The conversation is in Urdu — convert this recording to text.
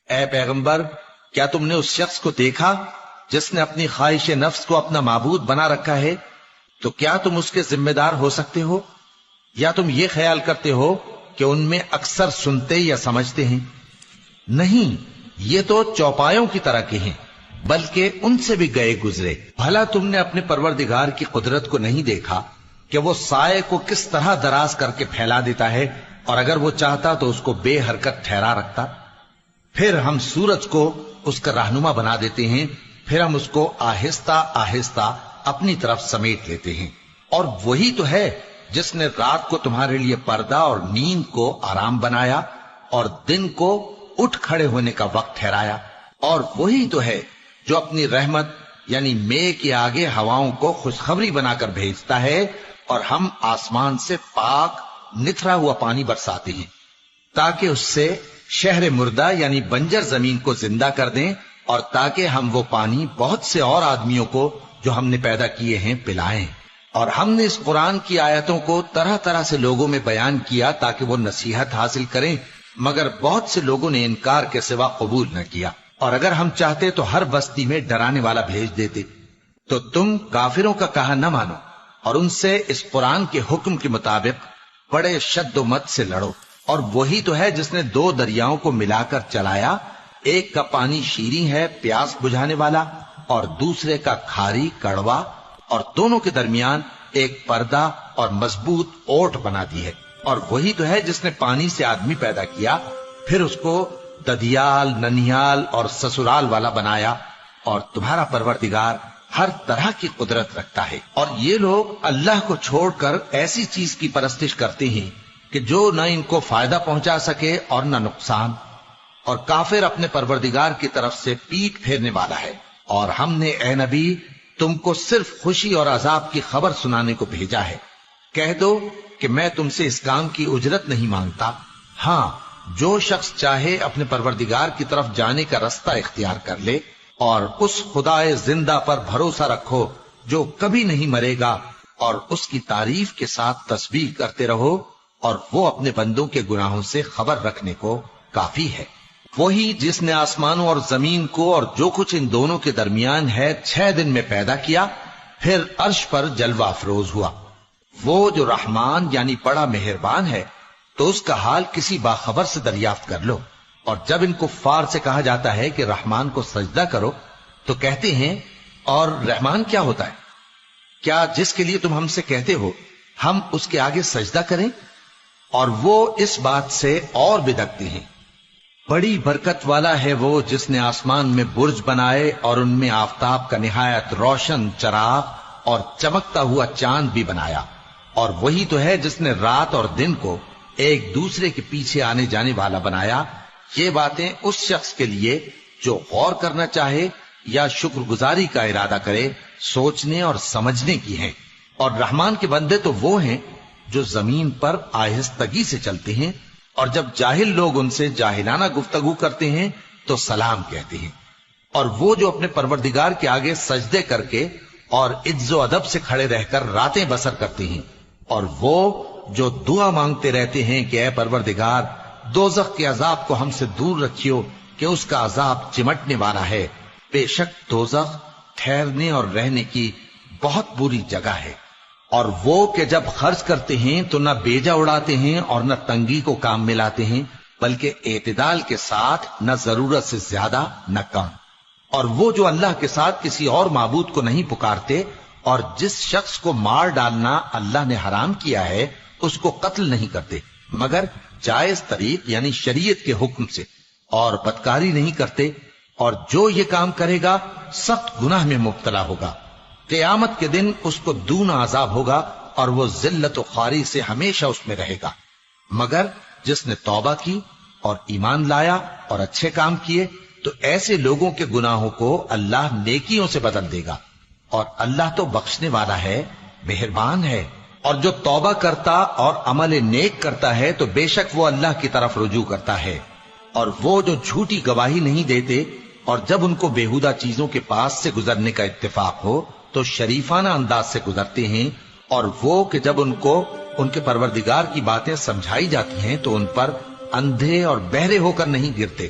اے پیغمبر، کیا تم نے اس شخص کو دیکھا جس نے اپنی خواہش نفس کو اپنا معبود بنا رکھا ہے؟ تو کیا تم اس کے ذمہ دار ہو سکتے ہو؟ یا تم یہ خیال کرتے ہو کہ ان میں اکثر سنتے یا سمجھتے ہیں؟ نہیں، یہ تو چوپایوں کی طرح کے ہیں، بلکہ ان سے بھی گئے گزرے۔ بھلا تم نے اپنے پروردگار کی قدرت کو نہیں دیکھا کہ وہ سائے کو کس طرح دراز کر کے پھیلا دیتا ہے، اور اگر وہ چاہتا تو اس کو بے حرکت ٹھہرا رکھتا؟ پھر ہم سورج کو اس کا رہنما بنا دیتے ہیں، پھر ہم اس کو آہستہ آہستہ اپنی طرف سمیٹ لیتے ہیں۔ اور وہی تو ہے جس نے رات کو تمہارے لیے پردہ اور نیند کو آرام بنایا اور دن کو اٹھ کھڑے ہونے کا وقت ٹھہرایا، اور وہی تو ہے جو اپنی رحمت یعنی مے کے آگے ہواؤں کو خوشخبری بنا کر بھیجتا ہے، اور ہم آسمان سے پاک نتھرا ہوا پانی برساتے ہیں تاکہ اس سے شہر مردہ یعنی بنجر زمین کو زندہ کر دیں، اور تاکہ ہم وہ پانی بہت سے اور آدمیوں کو جو ہم نے پیدا کیے ہیں پلائیں۔ اور ہم نے اس قرآن کی آیتوں کو طرح طرح سے لوگوں میں بیان کیا تاکہ وہ نصیحت حاصل کریں، مگر بہت سے لوگوں نے انکار کے سوا قبول نہ کیا۔ اور اگر ہم چاہتے تو ہر بستی میں ڈرانے والا بھیج دیتے۔ تو تم کافروں کا کہا نہ مانو اور ان سے اس قرآن کے حکم کے مطابق بڑے شد و مت سے لڑو۔ اور وہی تو ہے جس نے دو دریاؤں کو ملا کر چلایا، ایک کا پانی شیریں ہے پیاس بجھانے والا، اور دوسرے کا کھاری کڑوا، اور دونوں کے درمیان ایک پردہ اور مضبوط اوٹ بنا دی ہے۔ اور وہی تو ہے جس نے پانی سے آدمی پیدا کیا، پھر اس کو ددیال، ننیال اور سسرال والا بنایا، اور تمہارا پروردگار ہر طرح کی قدرت رکھتا ہے۔ اور یہ لوگ اللہ کو چھوڑ کر ایسی چیز کی پرستش کرتے ہیں کہ جو نہ ان کو فائدہ پہنچا سکے اور نہ نقصان، اور کافر اپنے پروردگار کی طرف سے پیٹ پھیرنے والا ہے۔ اور ہم نے اے نبی تم کو صرف خوشی اور عذاب کی خبر سنانے کو بھیجا ہے۔ کہہ دو کہ میں تم سے اس کام کی اجرت نہیں مانگتا، ہاں جو شخص چاہے اپنے پروردگار کی طرف جانے کا رستہ اختیار کر لے، اور اس خدائے زندہ پر بھروسہ رکھو جو کبھی نہیں مرے گا، اور اس کی تعریف کے ساتھ تسبیح کرتے رہو، اور وہ اپنے بندوں کے گناہوں سے خبر رکھنے کو کافی ہے۔ وہی جس نے آسمانوں اور زمین کو اور جو کچھ ان دونوں کے درمیان ہے 6 دن میں پیدا کیا، پھر عرش پر جلوہ افروز ہوا۔ وہ جو رحمان یعنی بڑا مہربان ہے، تو اس کا حال کسی باخبر سے دریافت کر لو۔ اور جب ان کفار سے کہا جاتا ہے کہ رحمان کو سجدہ کرو، تو کہتے ہیں اور رحمان کیا ہوتا ہے؟ کیا جس کے لیے تم ہم سے کہتے ہو ہم اس کے آگے سجدہ کریں؟ اور وہ اس بات سے اور بدکتے ہیں۔ بڑی برکت والا ہے وہ جس نے آسمان میں برج بنائے اور ان میں آفتاب کا نہایت روشن چراغ اور چمکتا ہوا چاند بھی بنایا۔ اور وہی تو ہے جس نے رات اور دن کو ایک دوسرے کے پیچھے آنے جانے والا بنایا۔ یہ باتیں اس شخص کے لیے جو غور کرنا چاہے یا شکر گزاری کا ارادہ کرے سوچنے اور سمجھنے کی ہیں۔ اور رحمان کے بندے تو وہ ہیں جو زمین پر آہستگی سے چلتے ہیں، اور جب جاہل لوگ ان سے جاہلانہ گفتگو کرتے ہیں تو سلام کہتے ہیں۔ اور وہ جو اپنے پروردگار کے آگے سجدے کر کے اور عز و ادب سے کھڑے رہ کر راتیں بسر کرتے ہیں، اور وہ جو دعا مانگتے رہتے ہیں کہ اے پروردگار دوزخ کے عذاب کو ہم سے دور رکھیو کہ اس کا عذاب چمٹنے والا ہے۔ بے شک دوزخ ٹھہرنے اور رہنے کی بہت بری جگہ ہے۔ اور وہ کہ جب خرچ کرتے ہیں تو نہ بیجا اڑاتے ہیں اور نہ تنگی کو کام میں لاتے ہیں، بلکہ اعتدال کے ساتھ، نہ ضرورت سے زیادہ نہ کم۔ اور وہ جو اللہ کے ساتھ کسی اور معبود کو نہیں پکارتے، اور جس شخص کو مار ڈالنا اللہ نے حرام کیا ہے اس کو قتل نہیں کرتے مگر جائز طریق یعنی شریعت کے حکم سے، اور بدکاری نہیں کرتے، اور جو یہ کام کرے گا سخت گناہ میں مبتلا ہوگا۔ قیامت کے دن اس کو دونا عذاب ہوگا اور وہ ذلت و خواری سے ہمیشہ اس میں رہے گا، مگر جس نے توبہ کی اور ایمان لایا اور اچھے کام کیے تو ایسے لوگوں کے گناہوں کو اللہ نیکیوں سے بدل دے گا، اور اللہ تو بخشنے والا ہے، مہربان ہے۔ اور جو توبہ کرتا اور عمل نیک کرتا ہے تو بے شک وہ اللہ کی طرف رجوع کرتا ہے۔ اور وہ جو جھوٹی گواہی نہیں دیتے اور جب ان کو بیہودہ چیزوں کے پاس سے گزرنے کا اتفاق ہو تو شریفانہ انداز سے گزرتے ہیں، اور وہ کہ جب ان کو ان کے پروردگار کی باتیں سمجھائی جاتی ہیں تو ان پر اندھے اور بہرے ہو کر نہیں گرتے،